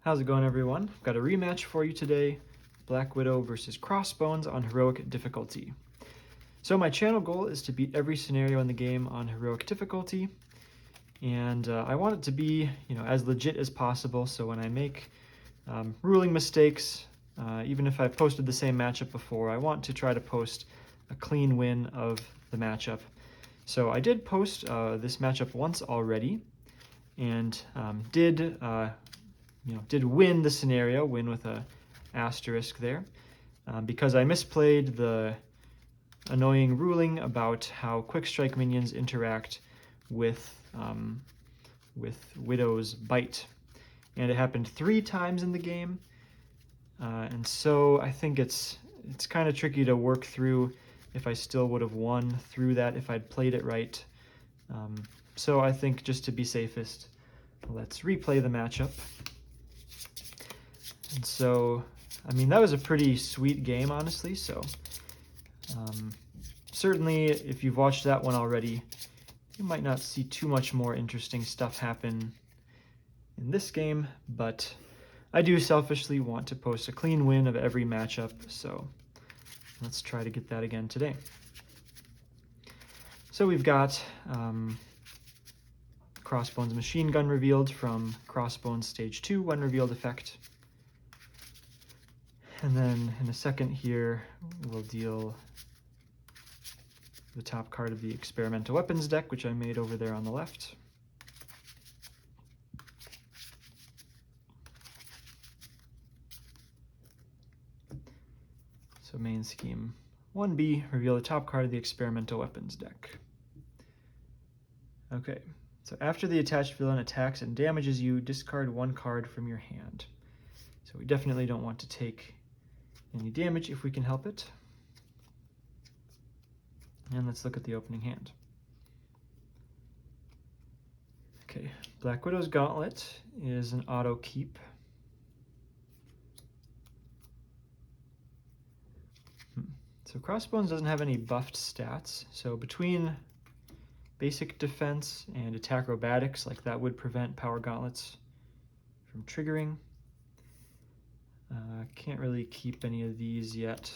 How's it going, everyone? I've got a rematch for you today, Black Widow versus Crossbones on heroic difficulty. So my channel goal is to beat every scenario in the game on heroic difficulty, and I want it to be, as legit as possible. So when I make ruling mistakes, even if I've posted the same matchup before, I want to try to post a clean win of the matchup. So I did post this matchup once already, and did win the scenario, win with a asterisk there, because I misplayed the annoying ruling about how quick strike minions interact with Widow's bite, and it happened 3 times in the game, and so I think it's kind of tricky to work through if I still would have won through that if I'd played it right. So I think just to be safest, let's replay the matchup. And so, I mean, that was a pretty sweet game, honestly. So certainly if you've watched that one already, you might not see too much more interesting stuff happen in this game, but I do selfishly want to post a clean win of every matchup, so let's try to get that again today. So we've got Crossbones machine gun revealed from Crossbones stage 2 when revealed effect. And then in a second here, we'll deal the top card of the experimental weapons deck, which I made over there on the left. So main scheme 1B, reveal the top card of the experimental weapons deck. Okay, so after the attached villain attacks and damages you, discard 1 card from your hand. So we definitely don't want to take any damage if we can help it. And let's look at the opening hand. Okay, Black Widow's Gauntlet is an auto keep. So Crossbones doesn't have any buffed stats, so between basic defense and attack acrobatics, like that would prevent power gauntlets from triggering. Can't really keep any of these yet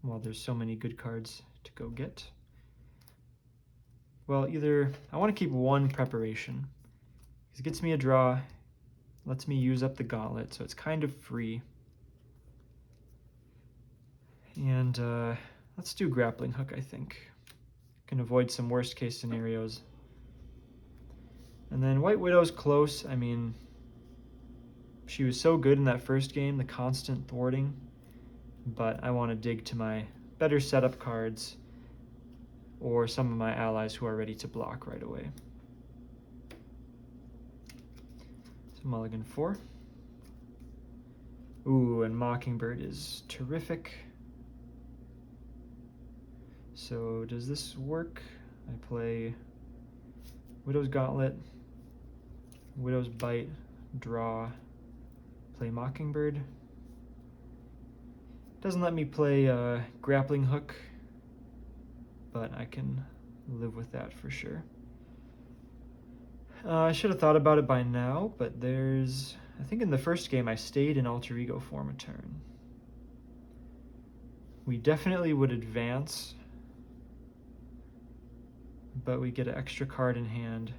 while there's so many good cards to go get. Well, either I want to keep 1 preparation, because it gets me a draw, lets me use up the gauntlet, so it's kind of free. And let's do grappling hook, I think. Can avoid some worst case scenarios. And then White Widow's close. I mean, she was so good in that first game, the constant thwarting, but I want to dig to my better setup cards or some of my allies who are ready to block right away. So mulligan 4. Ooh, and Mockingbird is terrific. So does this work? I play Widow's Gauntlet, Widow's Bite, draw, play Mockingbird. Doesn't let me play Grappling Hook, but I can live with that for sure. I should have thought about it by now, but I think in the first game I stayed in Alter Ego form a turn. We definitely would advance, but we get an extra card in hand.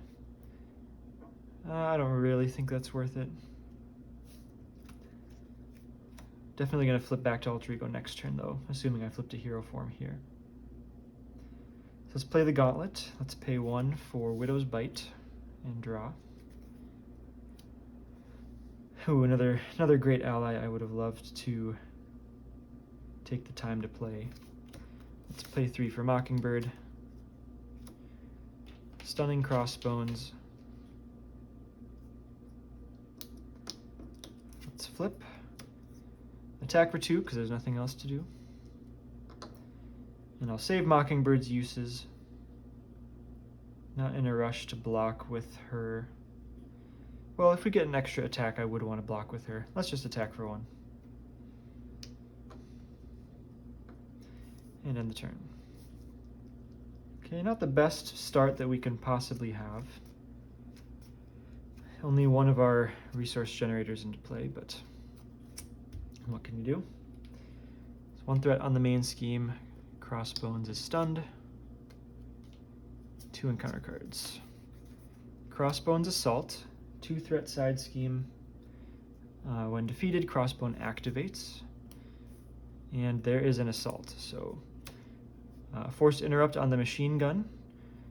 I don't really think that's worth it. Definitely going to flip back to Alter Ego next turn, though, assuming I flip to hero form here. So let's play the Gauntlet. Let's pay 1 for Widow's Bite and draw. Ooh, another great ally I would have loved to take the time to play. Let's play 3 for Mockingbird. Stunning Crossbones. Let's flip. Attack for 2, because there's nothing else to do. And I'll save Mockingbird's uses. Not in a rush to block with her. Well, if we get an extra attack, I would want to block with her. Let's just attack for 1. And end the turn. Okay, not the best start that we can possibly have. Only one of our resource generators into play, but what can you do? So one threat on the main scheme. Crossbones is stunned. 2 encounter cards. Crossbones Assault, 2 threat side scheme. When defeated, Crossbone activates. And there is an assault, so forced interrupt on the machine gun.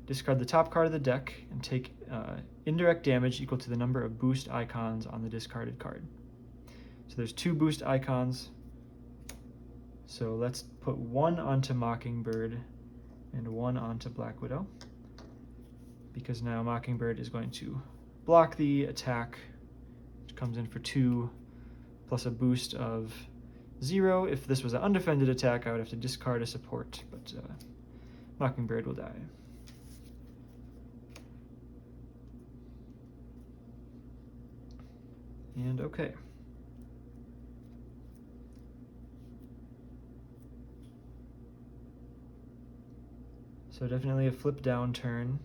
Discard the top card of the deck and take indirect damage equal to the number of boost icons on the discarded card. So there's 2 boost icons. So let's put 1 onto Mockingbird and 1 onto Black Widow, because now Mockingbird is going to block the attack, which comes in for 2, plus a boost of 0. If this was an undefended attack, I would have to discard a support, but Mockingbird will die. And okay. So definitely a flip down turn.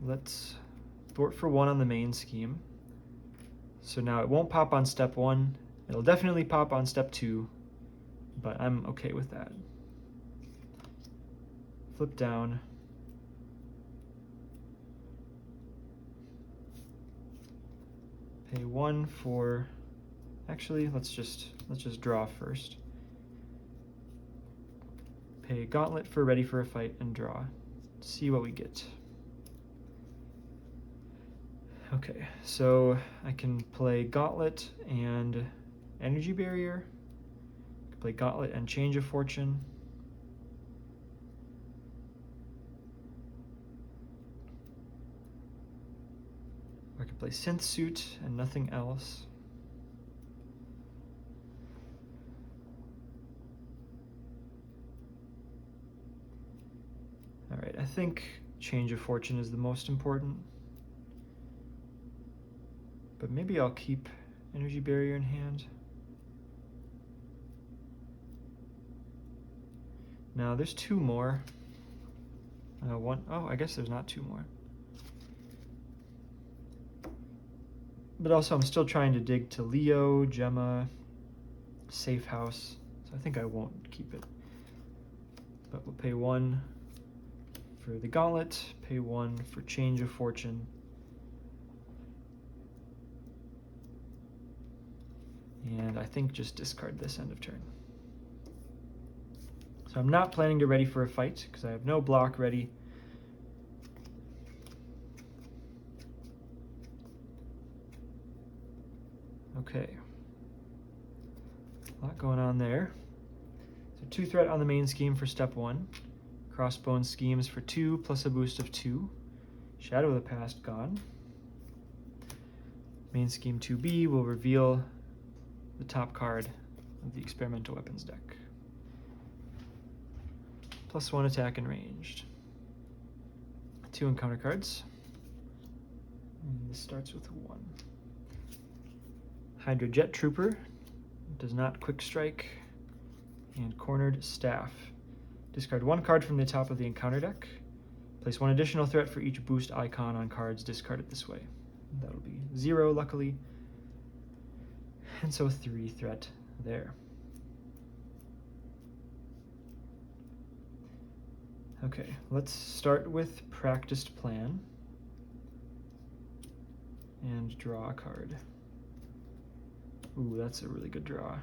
Let's thwart for 1 on the main scheme. So now it won't pop on step 1. It'll definitely pop on step 2, but I'm okay with that. Flip down. Pay 1 for, actually, let's just draw first. Pay Gauntlet for Ready for a Fight and draw. See what we get. Okay, so I can play Gauntlet and Energy Barrier. I can play Gauntlet and Change of Fortune. Or I can play Synth Suit and nothing else. Alright, I think Change of Fortune is the most important. But maybe I'll keep Energy Barrier in hand. Now there's 2 more. Oh, I guess there's not 2 more. But also I'm still trying to dig to Leo, Gemma, Safe House, so I think I won't keep it. But we'll pay 1 for the Gauntlet, pay 1 for Change of Fortune. And I think just discard this end of turn. So I'm not planning to Ready for a Fight because I have no block ready. Okay. A lot going on there. So 2 threat on the main scheme for step 1. Crossbones schemes for 2 plus a boost of 2. Shadow of the Past gone. Main scheme 2B will reveal the top card of the experimental weapons deck. Plus 1 attack and ranged. 2 encounter cards. And this starts with 1. Hydra Jet Trooper does not quick strike. And Cornered Staff. Discard 1 card from the top of the encounter deck. Place 1 additional threat for each boost icon on cards discarded this way. That'll be 0, luckily. And so 3 threat there. Okay, let's start with Practiced Plan and draw a card. Ooh, that's a really good draw.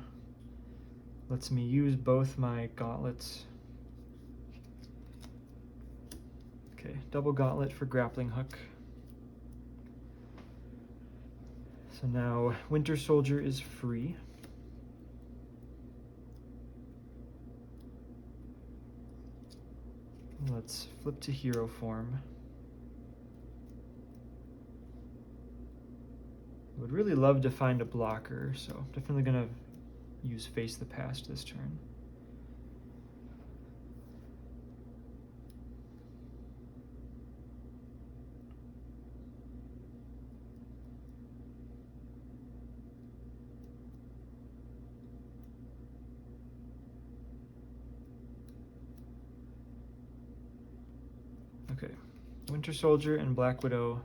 Lets me use both my gauntlets. Okay, double gauntlet for grappling hook. So now Winter Soldier is free. Let's flip to hero form. Would really love to find a blocker, so definitely gonna use Face the Past this turn. Okay, Winter Soldier and Black Widow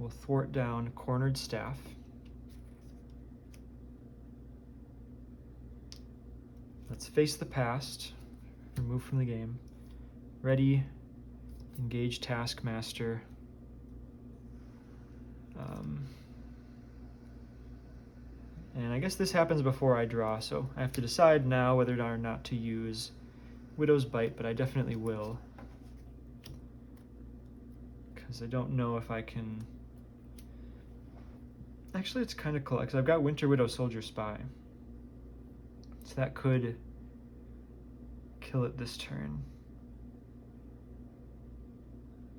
We'll thwart down cornered staff. Let's face the past. Remove from the game. Ready. Engage Taskmaster. And I guess this happens before I draw, so I have to decide now whether or not to use Widow's Bite, but I definitely will. Because I don't know if I can... Actually, it's kind of cool, because I've got Winter Widow Soldier Spy. So that could kill it this turn.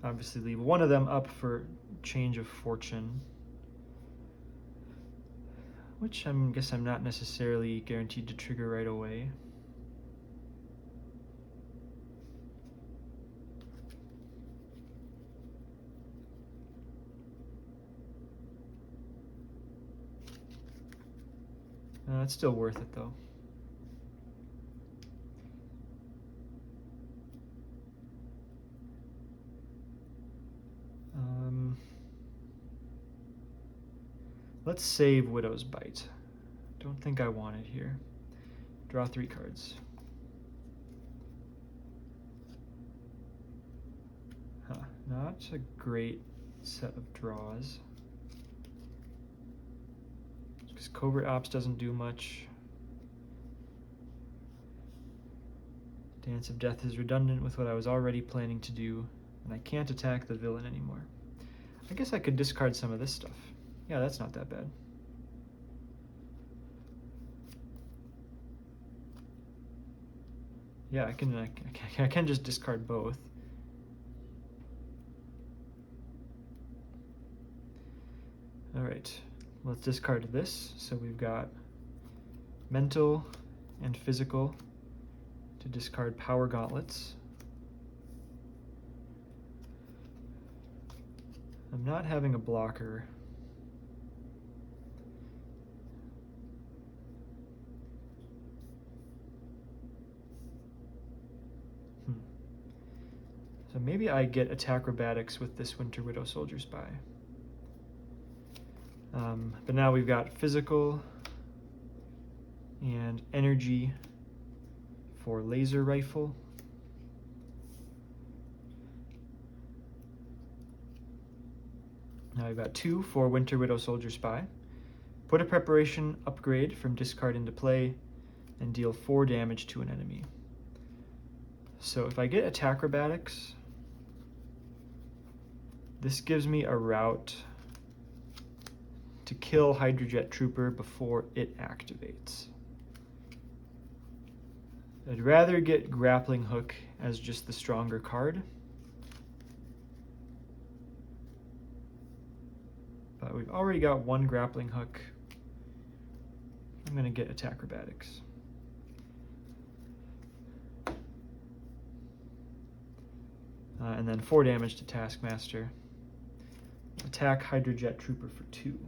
Obviously leave one of them up for change of fortune, which I guess I'm not necessarily guaranteed to trigger right away. It's still worth it though. Let's save Widow's Bite. Don't think I want it here. Draw 3 cards. Not a great set of draws. Because Covert Ops doesn't do much. Dance of Death is redundant with what I was already planning to do, and I can't attack the villain anymore. I guess I could discard some of this stuff. Yeah, that's not that bad. Yeah, I can just discard both. All right, let's discard this. So we've got mental and physical to discard power gauntlets. I'm not having a blocker. So maybe I get attack acrobatics with this Winter Widow Soldier Spy. But now we've got physical and energy for laser rifle. Now we've got 2 for Winter Widow Soldier Spy. Put a preparation upgrade from discard into play and deal 4 damage to an enemy. So if I get attack acrobatics, this gives me a route to kill Hydra Jet Trooper before it activates. I'd rather get Grappling Hook as just the stronger card. But we've already got 1 Grappling Hook. I'm going to get attack acrobatics. And then 4 damage to Taskmaster. Attack Hydra Jet Trooper for 2.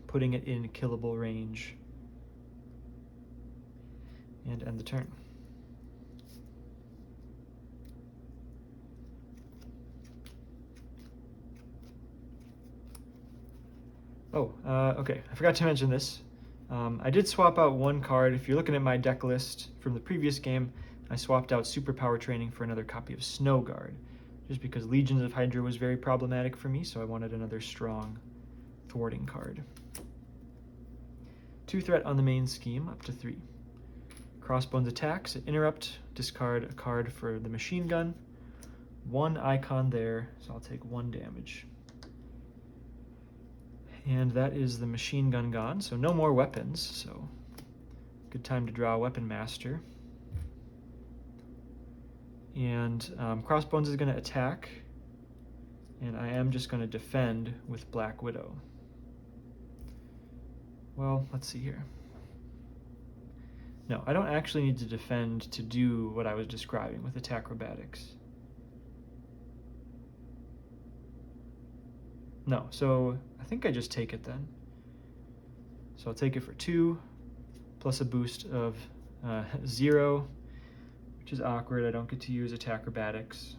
Putting it in killable range. And end the turn. Okay, I forgot to mention this. I did swap out 1 card. If you're looking at my deck list from the previous game, I swapped out Superpower Training for another copy of Snow Guard, just because Legions of Hydra was very problematic for me, so I wanted another strong thwarting card. 2 threat on the main scheme, up to 3. Crossbones attacks, interrupt, discard a card for the machine gun. 1 icon there, so I'll take 1 damage. And that is the machine gun gone, so no more weapons, so good time to draw a Weapon Master. And Crossbones is going to attack, and I am just going to defend with Black Widow. Well, let's see here. No, I don't actually need to defend to do what I was describing with attack acrobatics. No, so I think I just take it then. So I'll take it for 2, plus a boost of 0, which is awkward. I don't get to use attack acrobatics.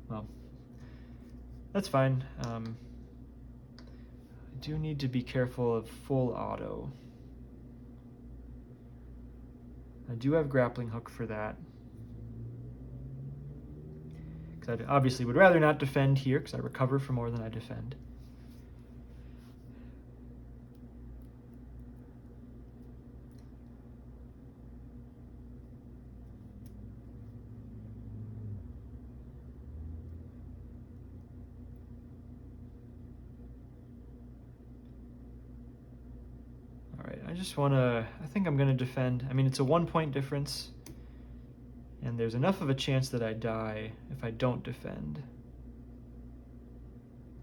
well, that's fine. I do need to be careful of full auto. I do have grappling hook for that. Because I obviously would rather not defend here because I recover for more than I defend. Alright, I think I'm going to defend. I mean, it's a 1-point difference. And there's enough of a chance that I die if I don't defend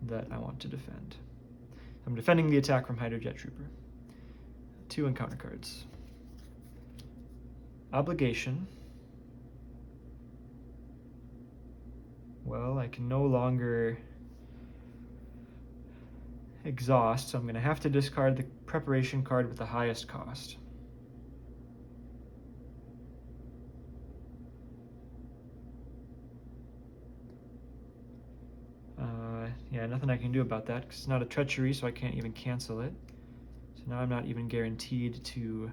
that I want to defend. I'm defending the attack from Hydra Jet Trooper. 2 encounter cards. Obligation. Well, I can no longer exhaust, so I'm going to have to discard the preparation card with the highest cost. Yeah, nothing I can do about that because it's not a treachery, so I can't even cancel it. So now I'm not even guaranteed to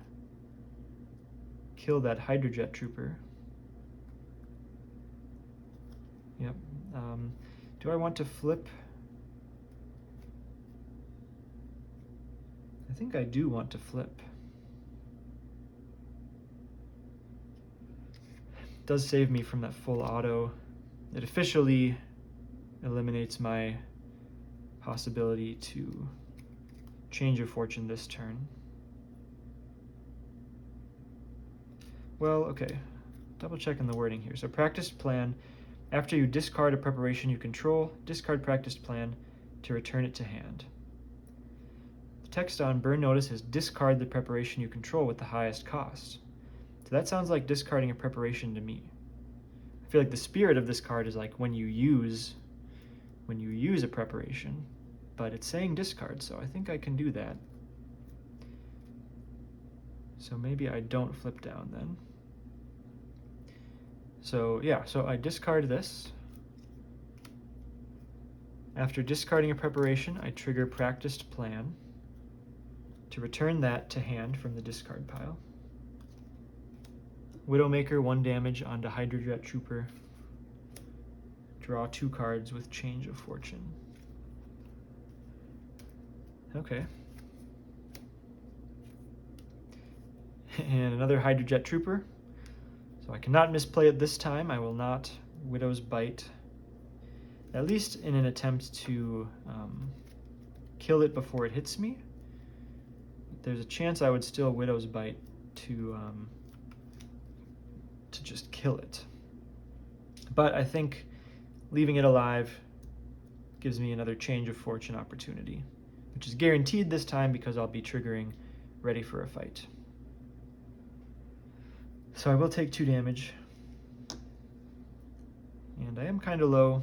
kill that Hydra Jet Trooper. Yep. Do I want to flip? I think I do want to flip. It does save me from that full auto. It officially eliminates my possibility to change a fortune this turn. Well, okay. Double checking the wording here. So practiced plan. After you discard a preparation you control, discard practiced plan to return it to hand. The text on burn notice is discard the preparation you control with the highest cost. So that sounds like discarding a preparation to me. I feel like the spirit of this card is like when you use a preparation, but it's saying discard, so I think I can do that. So maybe I don't flip down then. So yeah, so I discard this. After discarding a preparation, I trigger practiced plan to return that to hand from the discard pile. Widowmaker, 1 damage onto Hydra Jet Trooper. Draw 2 cards with change of fortune. Okay. And another Hydra Jet Trooper. So I cannot misplay it this time. I will not Widow's Bite, at least in an attempt to kill it before it hits me. There's a chance I would still Widow's Bite to just kill it. But I think leaving it alive gives me another change of fortune opportunity, which is guaranteed this time because I'll be triggering ready for a fight. So I will take 2 damage. And I am kind of low,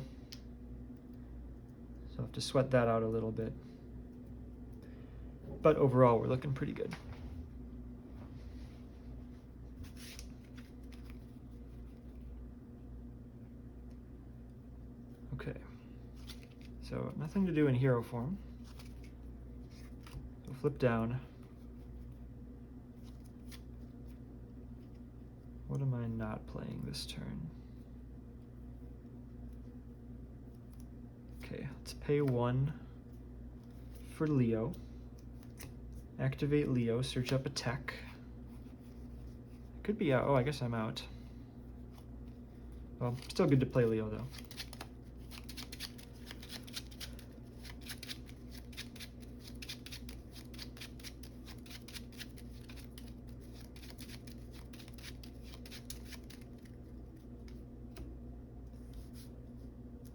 so I'll have to sweat that out a little bit. But overall, we're looking pretty good. Okay, so nothing to do in hero form. So flip down. What am I not playing this turn? Okay, let's pay 1 for Leo. Activate Leo, search up a tech. Could be out. Oh, I guess I'm out. Well, still good to play Leo though.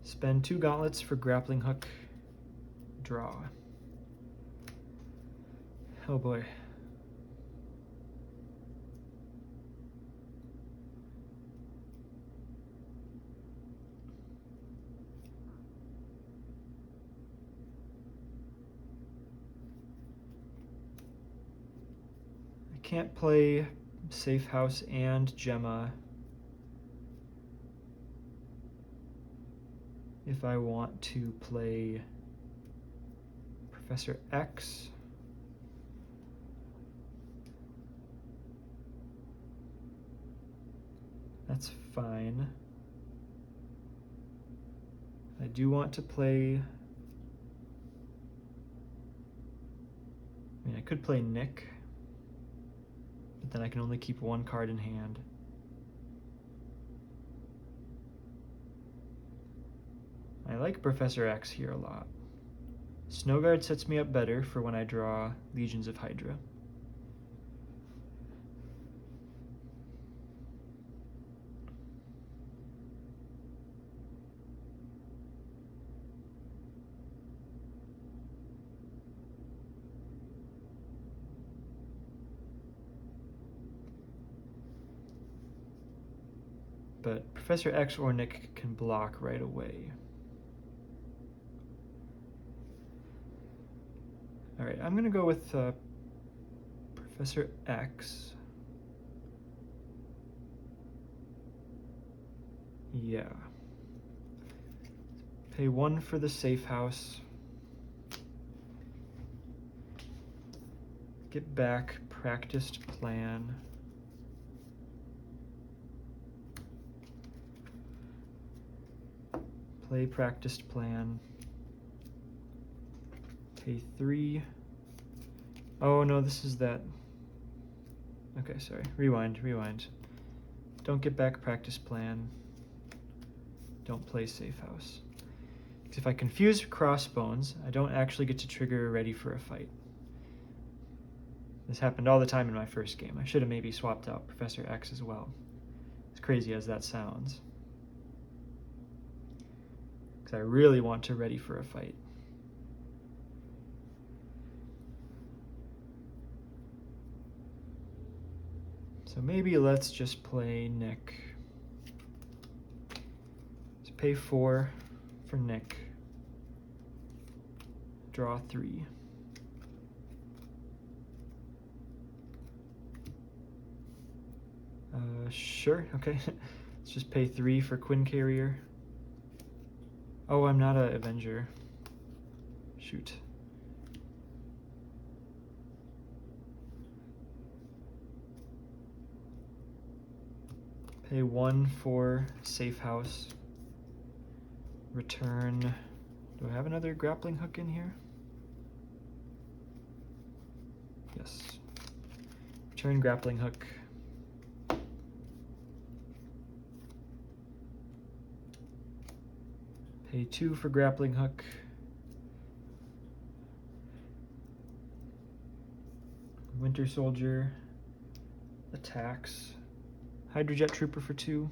Spend 2 gauntlets for grappling hook. Draw. Oh boy. I can't play Safe House and Gemma. if I want to play Professor X. That's fine. I do want to play... I mean, I could play Nick, but then I can only keep one card in hand. I like Professor X here a lot. Snowguard sets me up better for when I draw Legions of Hydra. But Professor X or Nick can block right away. All right, I'm gonna go with Professor X. Yeah. Pay 1 for the safe house. Get back practiced plan. Play practiced plan. Pay 3. Oh no, this is that. Okay, sorry. Rewind. Don't get back practice plan. Don't play safe house. Because if I confuse Crossbones, I don't actually get to trigger ready for a fight. This happened all the time in my first game. I should have maybe swapped out Professor X as well. As crazy as that sounds. Because I really want to ready for a fight. So maybe let's just play Nick. So pay 4 for Nick. Draw 3. Sure, okay. Let's just pay 3 for Quinn Carrier. Oh, I'm not an Avenger. Shoot. Pay 1 for safe house. Return. Do I have another grappling hook in here? Yes. Return grappling hook. Pay 2 for grappling hook. Winter Soldier attacks. Hydra Jet Trooper for 2.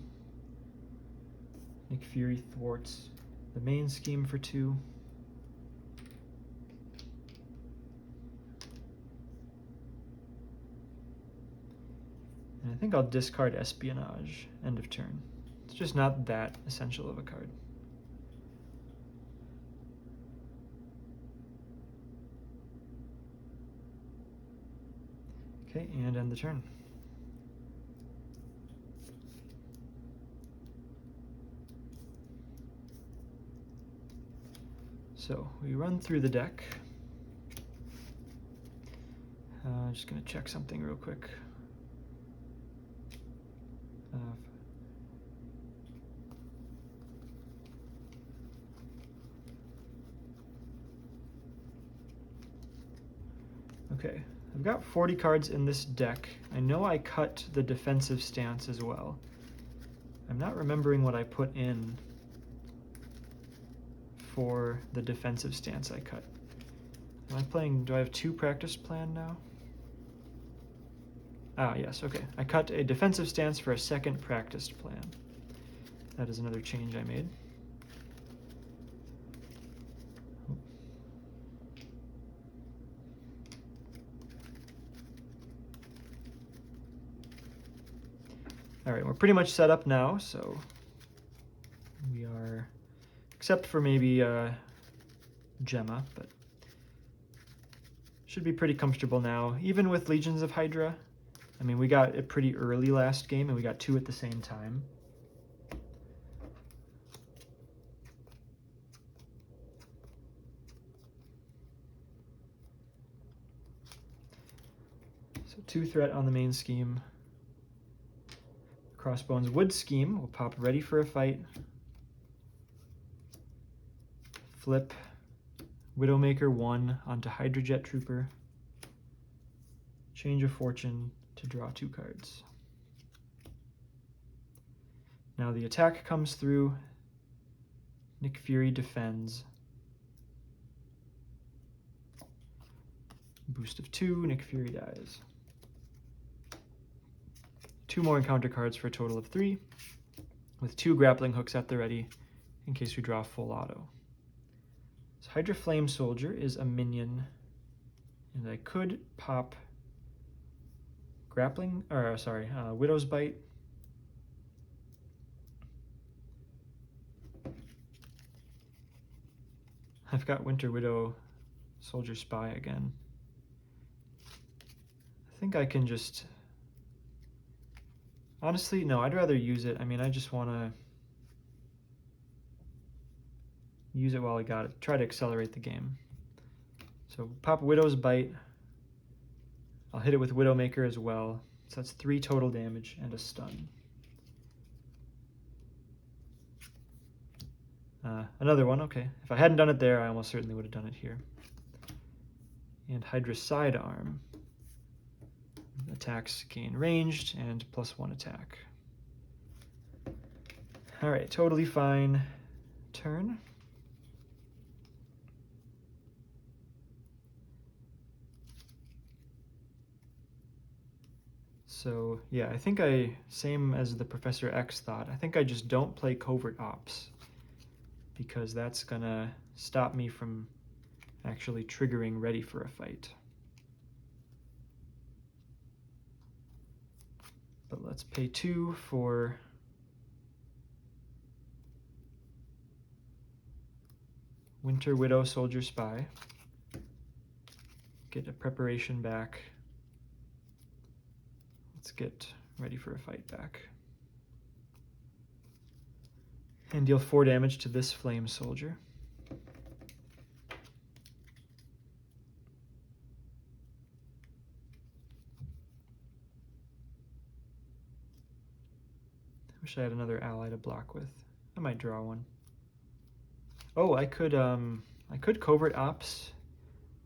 Nick Fury thwarts the main scheme for 2. And I think I'll discard Espionage, end of turn. It's just not that essential of a card. Okay, and end the turn. So we run through the deck. Just gonna check something real quick. Okay, I've got 40 cards in this deck. I know I cut the defensive stance as well. I'm not remembering what I put in for the defensive stance I cut. Am I playing, do I have 2 practice plan now? Ah, yes, okay. I cut a defensive stance for a second practiced plan. That is another change I made. All right, we're pretty much set up now, so we are, except for maybe Gemma, but should be pretty comfortable now. Even with Legions of Hydra, I mean, we got it pretty early last game, and we got 2 at the same time. So 2 threat on the main scheme. Crossbones would scheme. We'll pop ready for a fight. Flip Widowmaker 1 onto Hydra Jet Trooper. Change of fortune to draw 2 cards. Now the attack comes through. Nick Fury defends. Boost of 2, Nick Fury dies. 2 more encounter cards for a total of 3, with 2 grappling hooks at the ready in case we draw full auto. So Hydra Flame Soldier is a minion, and I could pop Widow's Bite. I've got Winter Widow Soldier Spy again. I think I can just... Honestly, no, I'd rather use it. I mean, I just want to use it while I got it. Try to accelerate the game. So pop Widow's Bite. I'll hit it with Widowmaker as well. So that's 3 total damage and a stun. Another one, okay. If I hadn't done it there, I almost certainly would have done it here. And Hydra Sidearm. Attacks gain ranged and +1 attack. All right, totally fine turn. So yeah, I think same as the Professor X thought, I think I just don't play Covert Ops because that's gonna stop me from actually triggering ready for a fight. But let's pay 2 for Winter Widow Soldier Spy. Get a preparation back. Let's get ready for a fight back. And deal 4 damage to this Flame Soldier. Wish I had another ally to block with. I might draw one. Oh, I could Covert Ops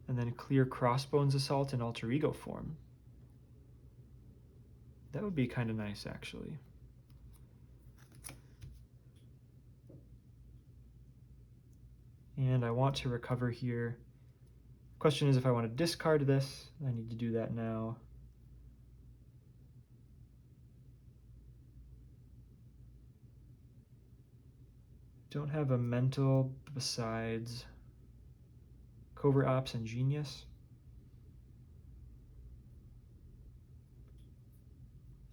and then clear Crossbones Assault in Alter Ego form. That would be kind of nice, actually. And I want to recover here. Question is if I want to discard this. I need to do that now. Don't have a mental besides Covert Ops and Genius.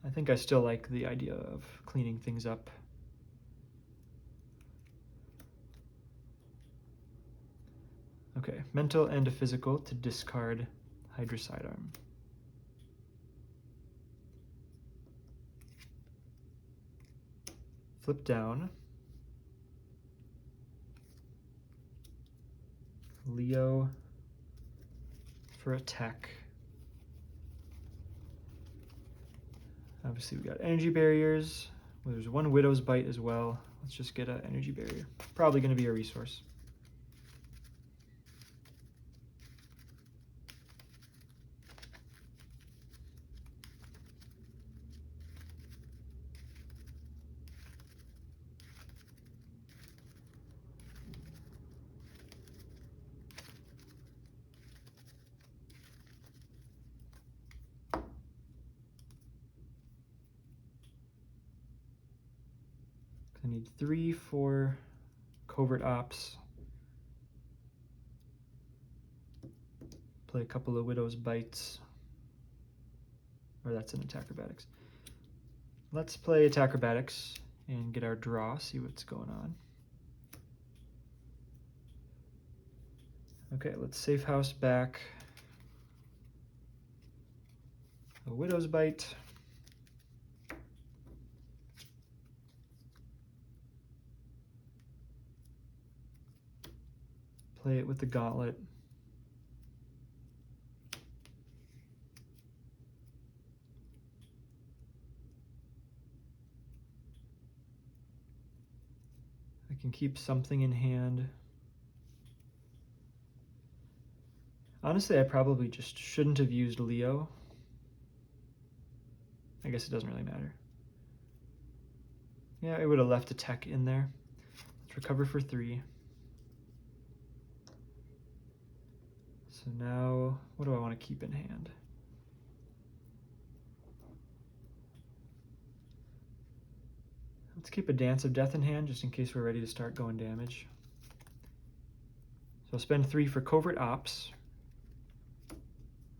I think I still like the idea of cleaning things up. Okay, mental and a physical to discard Hydra Sidearm. Flip down. Leo for attack. Obviously we got energy barriers. Well, there's 1 Widow's Bite as well. Let's just get an energy barrier. Probably going to be a resource. I need 3 for Covert Ops. Play a couple of Widow's Bites. Or that's an Attack Acrobatics. Let's play Attack Acrobatics and get our draw, see what's going on. Okay, let's safe house back a Widow's Bite. Play it with the Gauntlet. I can keep something in hand. Honestly, I probably just shouldn't have used Leo. I guess it doesn't really matter. Yeah, it would have left a tech in there. Let's recover for 3. So now, what do I want to keep in hand? Let's keep a Dance of Death in hand, just in case we're ready to start going damage. So I'll spend 3 for Covert Ops,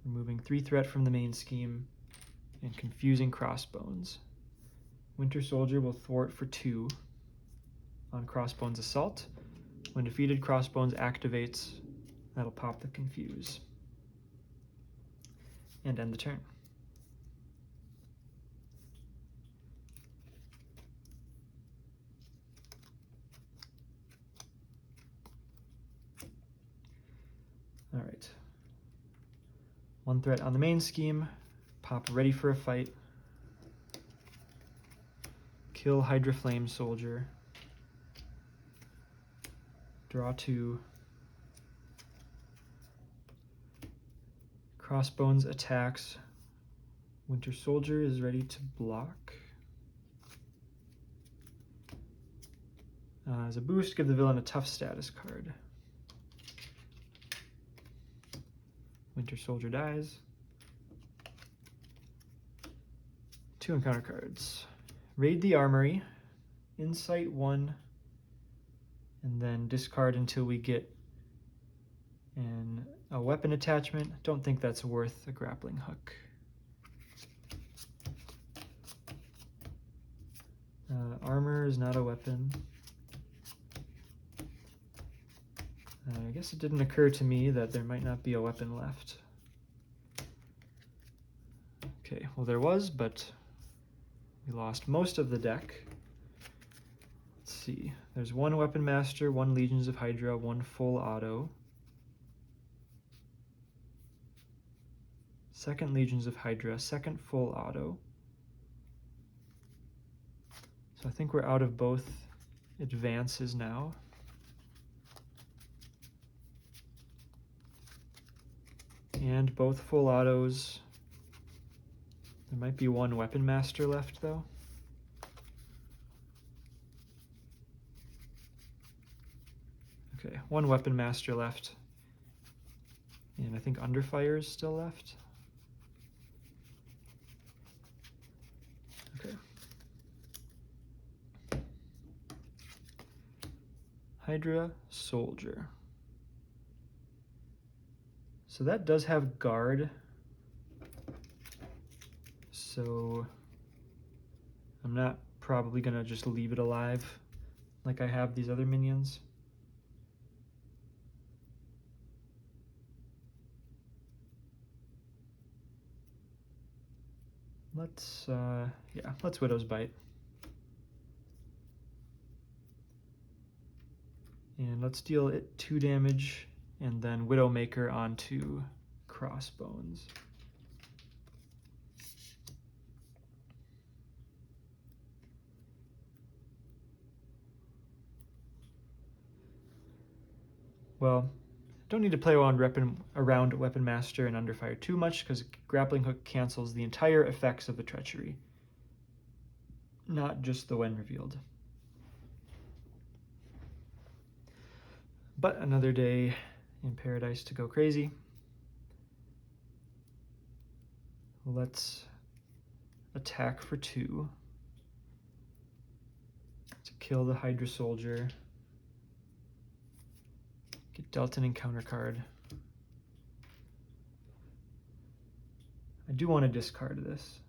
removing 3 threat from the main scheme, and confusing Crossbones. Winter Soldier will thwart for 2 on Crossbones Assault. When defeated, Crossbones activates. That'll pop the Confuse. And end the turn. All right. 1 threat on the main scheme. Pop Ready for a Fight. Kill Hydra Flame Soldier. Draw 2. Crossbones attacks. Winter Soldier is ready to block. As a boost, give the villain a tough status card. Winter Soldier dies. 2 encounter cards. Raid the Armory, Insight 1, and then discard until we get a weapon attachment. Don't think that's worth a grappling hook. Armor is not a weapon. I guess it didn't occur to me that there might not be a weapon left. Okay, well there was, but we lost most of the deck. Let's see. There's 1 Weapon Master, 1 Legions of Hydra, 1 full auto. 2nd Legions of Hydra, 2nd full auto. So I think we're out of both advances now. And both full autos. There might be 1 Weapon Master left though. Okay, 1 Weapon Master left. And I think Underfire is still left. Okay. Hydra Soldier. So that does have guard. So I'm not probably gonna just leave it alive like I have these other minions. Let's Widow's Bite. And let's deal it 2 damage, and then Widowmaker onto Crossbones. Well, don't need to play around Weapon Master and Underfire too much, because Grappling Hook cancels the entire effects of the Treachery, not just the when revealed. But another day in paradise to go crazy. Let's attack for 2 to kill the Hydra Soldier. Get dealt an encounter card. I do want to discard this.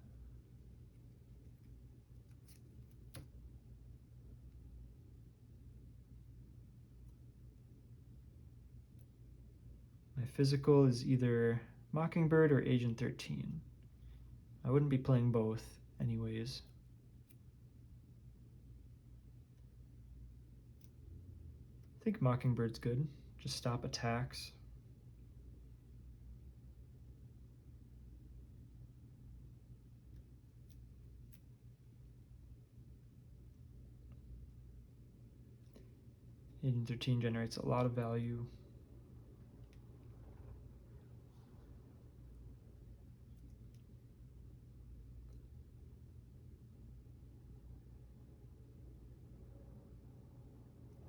My physical is either Mockingbird or Agent 13. I wouldn't be playing both anyways. I think Mockingbird's good. Just stop attacks. Agent 13 generates a lot of value.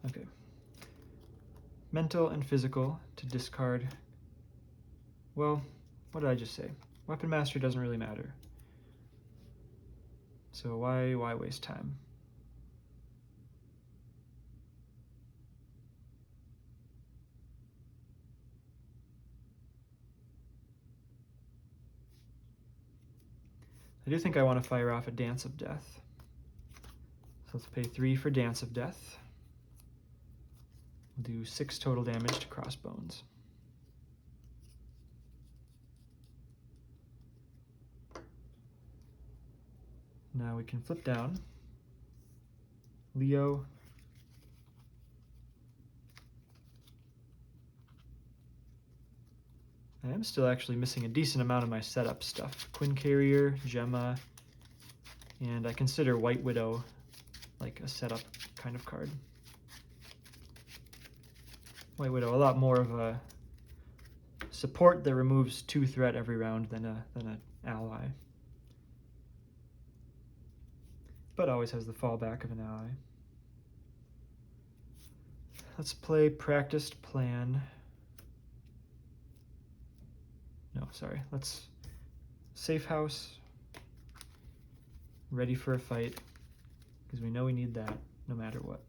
Okay. Mental and physical to discard. Well, what did I just say? Weapon Master doesn't really matter. So why waste time? I do think I want to fire off a Dance of Death. So let's pay 3 for Dance of Death. We'll do 6 total damage to Crossbones. Now we can flip down. Leo. I am still actually missing a decent amount of my setup stuff. Quinn Carrier, Gemma, and I consider White Widow like a setup kind of card. White Widow, a lot more of a support that removes 2 threat every round than an ally. But always has the fallback of an ally. Let's play Practiced Plan. No, sorry. Let's Safe House. Ready for a fight, because we know we need that no matter what.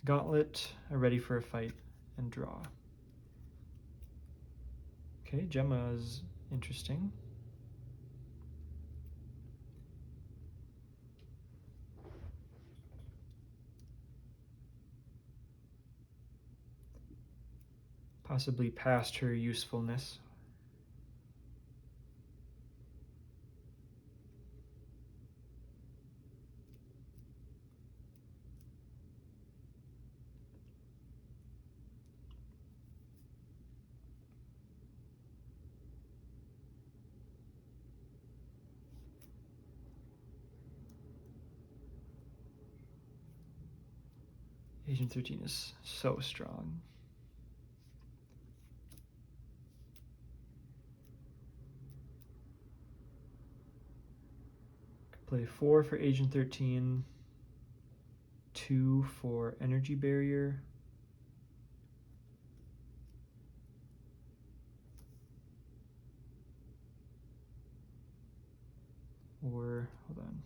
Gauntlet, ready for a fight, and draw. Okay, Gemma is interesting. Possibly past her usefulness. Agent 13 is so strong. Play 4 for Agent 13, 2 for Energy Barrier, or, hold on.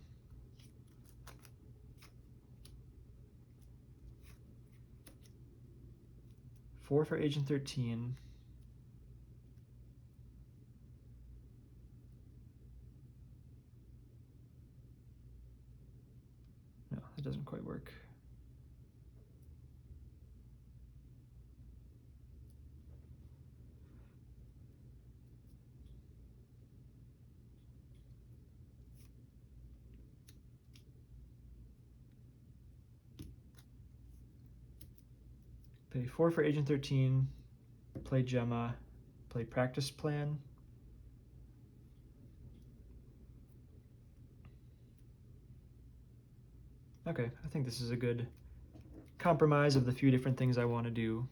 Four for Agent 13. No, that doesn't quite work. Pay 4 for Agent 13, play Gemma, play Practice Plan. Okay, I think this is a good compromise of the few different things I want to do.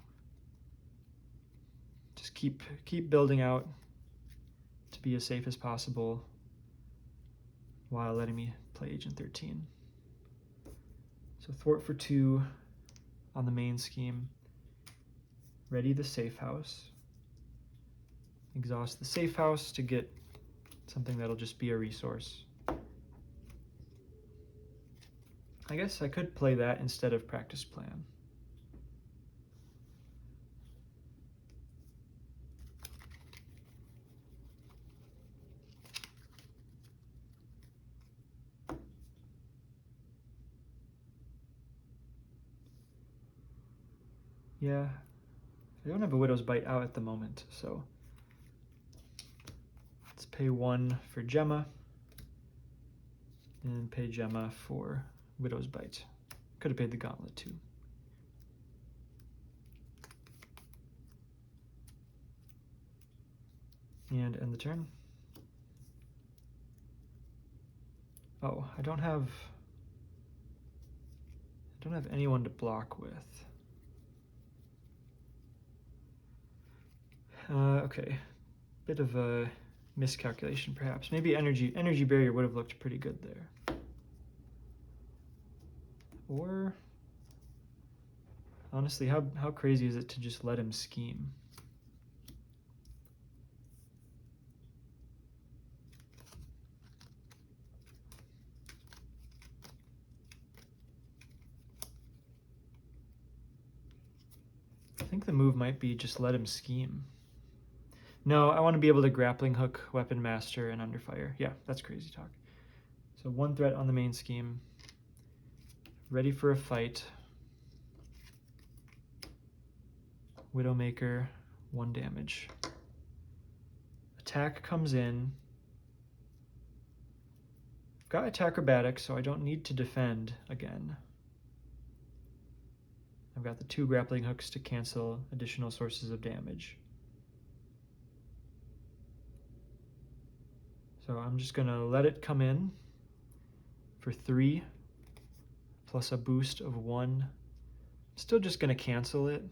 Just keep building out to be as safe as possible while letting me play Agent 13. So thwart for 2 on the main scheme. Ready the Safe House. Exhaust the Safe House to get something that'll just be a resource. I guess I could play that instead of Practice Plan. Yeah, I don't have a Widow's Bite out at the moment, so let's pay 1 for Gemma and pay Gemma for Widow's Bite. Could have paid the Gauntlet too. And end the turn. Oh, I don't have Don't have anyone to block with. Okay, bit of a miscalculation perhaps. Maybe energy barrier would have looked pretty good there. Or honestly, how crazy is it to just let him scheme? I think the move might be just let him scheme. No, I want to be able to grappling hook, weapon master, and under fire. Yeah, that's crazy talk. So one threat on the main scheme. Ready for a fight. Widowmaker, 1 damage. Attack comes in. I've got attack acrobatics, so I don't need to defend again. I've got the 2 grappling hooks to cancel additional sources of damage. So I'm just gonna let it come in for 3, plus a boost of 1. Still just gonna cancel it.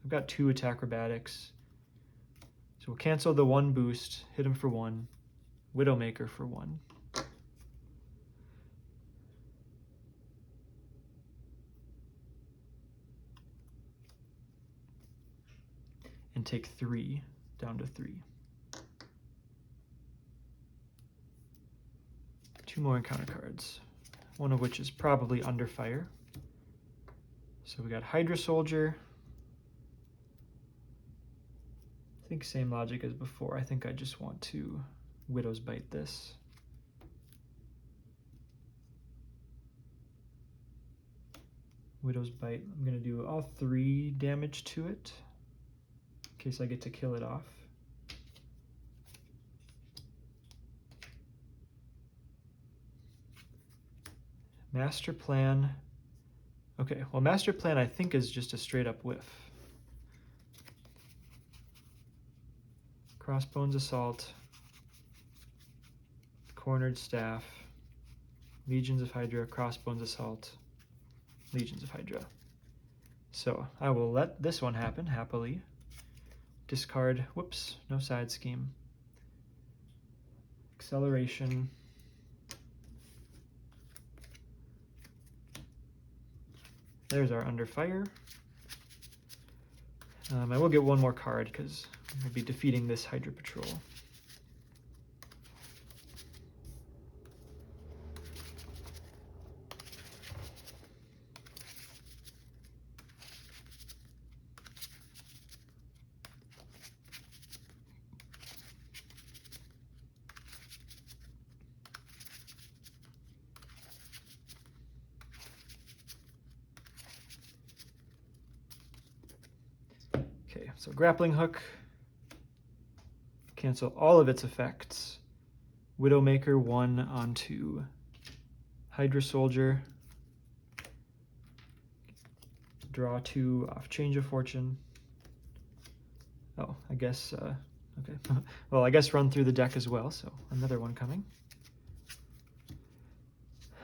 I've got 2 attack acrobatics. So we'll cancel the 1 boost, hit him for 1, Widowmaker for 1. And take 3, down to 3. 2 more encounter cards, one of which is probably under fire. So we got Hydra Soldier. I think same logic as before. I think I just want to Widow's Bite this. Widow's Bite, I'm gonna do all 3 damage to it, in case I get to kill it off. Master Plan. Okay, well, Master Plan I think is just a straight up whiff. Crossbones Assault, Cornered Staff, Legions of Hydra, Crossbones Assault, Legions of Hydra. So I will let this one happen happily. Discard, whoops, no side scheme. Acceleration. There's our under fire. I will get 1 more card because we'll be defeating this Hydra Patrol. Okay, so grappling hook, cancel all of its effects. Widowmaker 1 onto Hydra Soldier. Draw 2 off Change of Fortune. Oh, I guess, okay. Well, I guess run through the deck as well, so another one coming.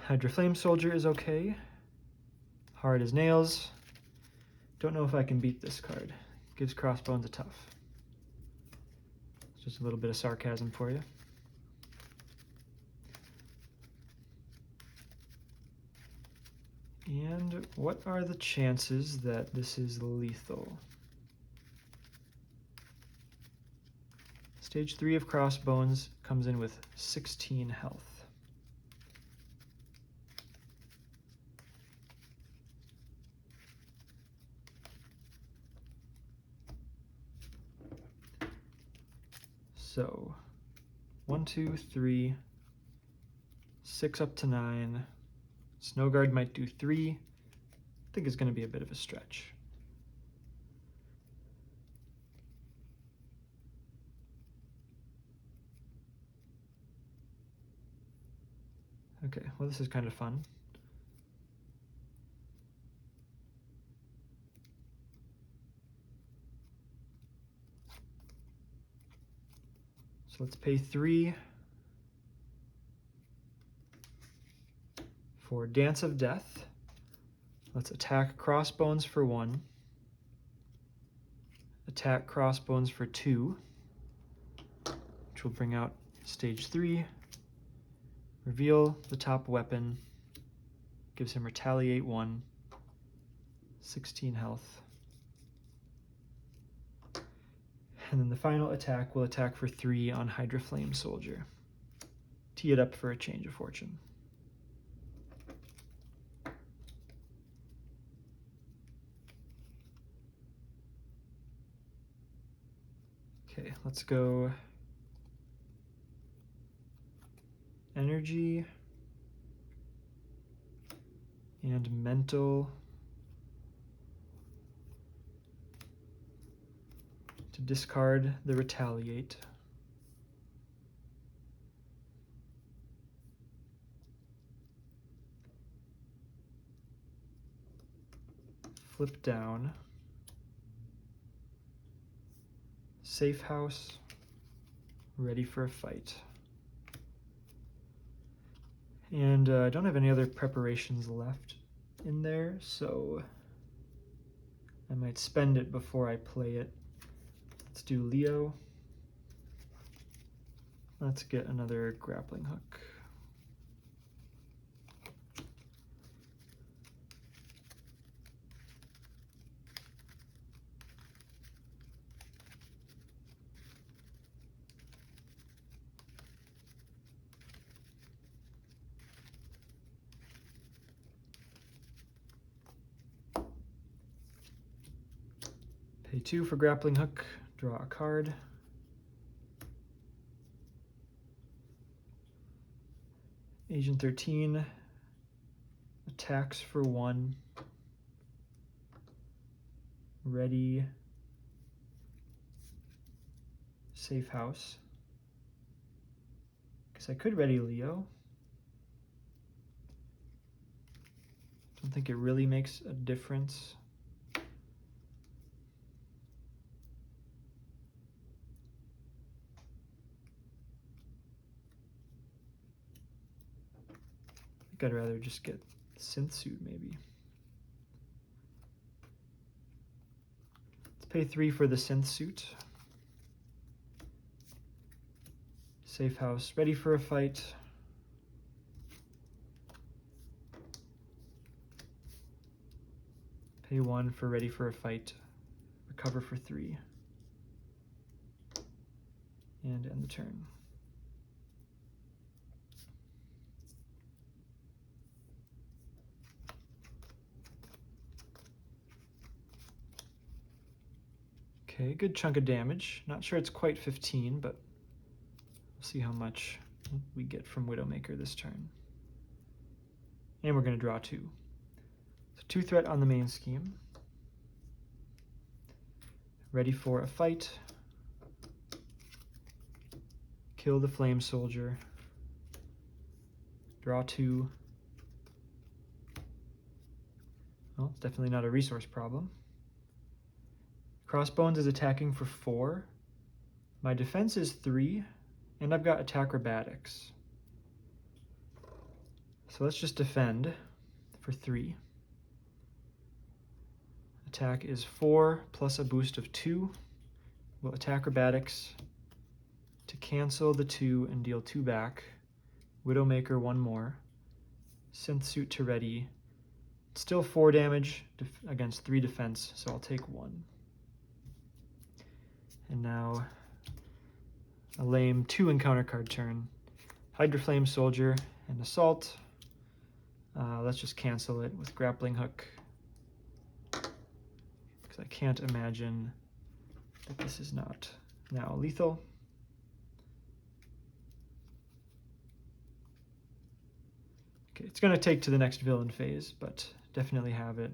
Hydra Flame Soldier is okay. Hard as Nails. Don't know if I can beat this card. Gives Crossbones a tough. Just a little bit of sarcasm for you. And what are the chances that this is lethal? Stage 3 of Crossbones comes in with 16 health. So 1, 2, 3, 6 up to 9. Snow Guard might do 3. I think it's going to be a bit of a stretch. Okay, well, this is kind of fun. So let's pay 3 for Dance of Death. Let's attack Crossbones for 1. Attack Crossbones for 2, which will bring out stage 3. Reveal the top weapon. Gives him Retaliate 1. 16 health. And then the final attack will attack for 3 on Hydra Flame Soldier. Tee it up for a change of fortune. Okay, let's go energy and mental to discard the Retaliate. Flip down. Safe house, ready for a fight. And I don't have any other preparations left in there, so I might spend it before I play it. Let's do Leo. Let's get another grappling hook. Pay 2 for grappling hook, draw a card. Agent 13 attacks for 1. Ready. Safe house. Because I could ready Leo. Don't think it really makes a difference. I'd rather just get synth suit maybe. Let's pay 3 for the synth suit. Safe house, ready for a fight. Pay 1 for ready for a fight. Recover for 3. And end the turn. Okay, good chunk of damage. Not sure it's quite 15, but we'll see how much we get from Widowmaker this turn. And we're going to draw 2. So 2 threat on the main scheme. Ready for a fight. Kill the Flame Soldier. Draw 2. Well, it's definitely not a resource problem. Crossbones is attacking for 4. My defense is 3, and I've got attack acrobatics. So let's just defend for 3. Attack is 4 plus a boost of 2. We'll attack acrobatics to cancel the 2 and deal 2 back. Widowmaker 1 more. Synth suit to ready. Still 4 damage against 3 defense, so I'll take 1. And now a lame 2 encounter card turn. Hydra Flame Soldier and Assault. Let's just cancel it with Grappling Hook, because I can't imagine that this is not now lethal. Okay, it's going to take to the next villain phase, but definitely have it.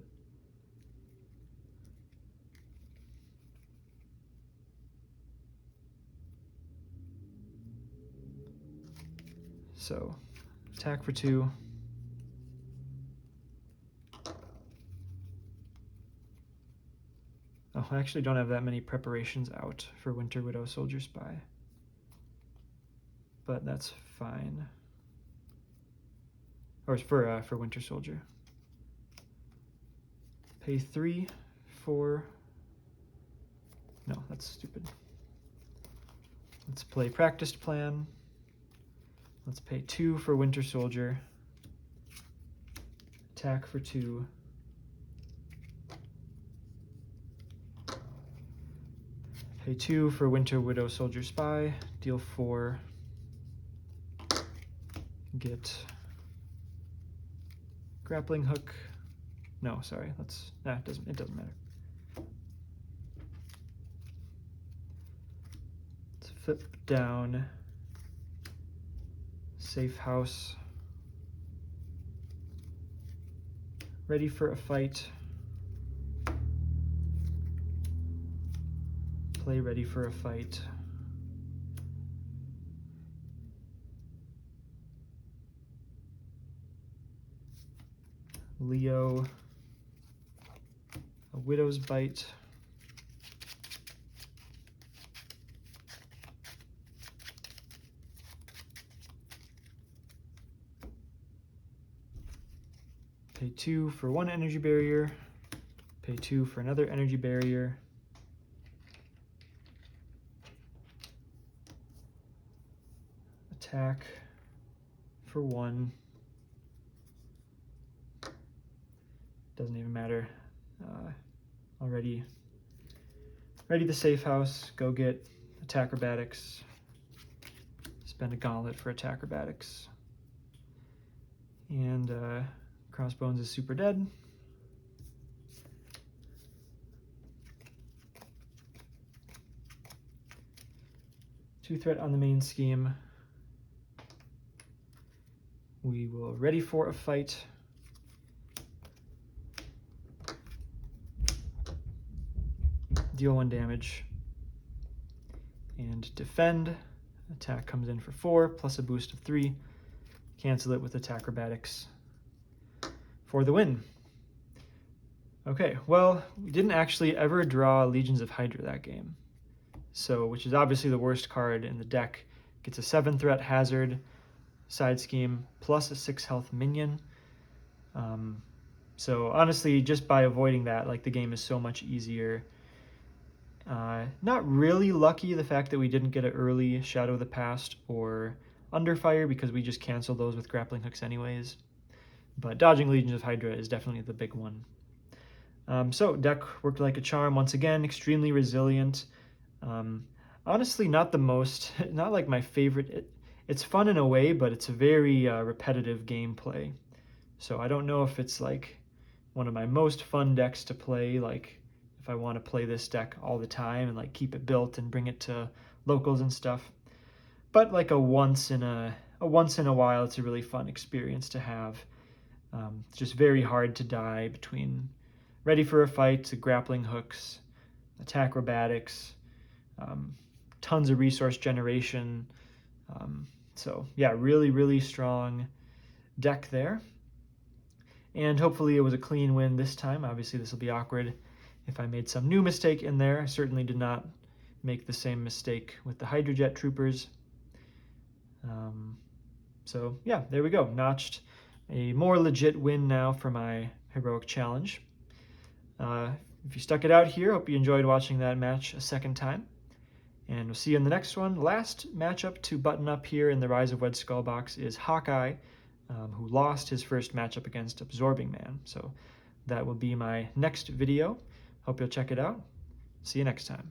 So, attack for 2. Oh, I actually don't have that many preparations out for Winter Widow Soldier Spy. But that's fine. Or for Winter Soldier. Pay 3 for... No, that's stupid. Let's play Practiced Plan. Let's pay 2 for Winter Soldier. Attack for 2. Pay 2 for Winter Widow Soldier Spy. Deal 4. Get Grappling Hook. No, sorry. It doesn't matter. Let's flip down Safe House. Ready for a Fight. Play Ready for a Fight. Leo, a Widow's Bite. Pay 2 for 1 energy barrier. Pay 2 for another energy barrier. Attack for 1. Doesn't even matter. Already ready the Safe House. Go get Attack Acrobatics. Spend a Gauntlet for Attack Acrobatics. And Crossbones is super dead. Two threat on the main scheme. We will Ready for a Fight. Deal 1 damage. And defend. Attack comes in for 4, plus a boost of 3. Cancel it with Attack Acrobatics for the win. Okay, well, we didn't actually ever draw Legions of Hydra that game. So, which is obviously the worst card in the deck. Gets a 7 threat hazard, side scheme, plus a 6 health minion. So honestly, just by avoiding that, like, the game is so much easier. Not really lucky the fact that we didn't get an early Shadow of the Past or Underfire, because we just canceled those with grappling hooks anyways. But dodging Legions of Hydra is definitely the big one. So deck worked like a charm once again, extremely resilient. Honestly, not the most, not like my favorite. It's fun in a way, but it's a very repetitive gameplay. So I don't know if it's like one of my most fun decks to play, like if I want to play this deck all the time and like keep it built and bring it to locals and stuff. But like a once in a while, it's a really fun experience to have. It's just very hard to die between Ready for a Fight to grappling hooks, Attack Acrobatics, tons of resource generation. So yeah, really, really strong deck there. And hopefully it was a clean win this time. Obviously this will be awkward if I made some new mistake in there. I certainly did not make the same mistake with the Hydra Jet Troopers. So yeah, there we go. Notched a more legit win now for my heroic challenge. If you stuck it out here, hope you enjoyed watching that match a second time. And we'll see you in the next one. Last matchup to button up here in the Rise of Red Skull box is Hawkeye, who lost his first matchup against Absorbing Man. So that will be my next video. Hope you'll check it out. See you next time.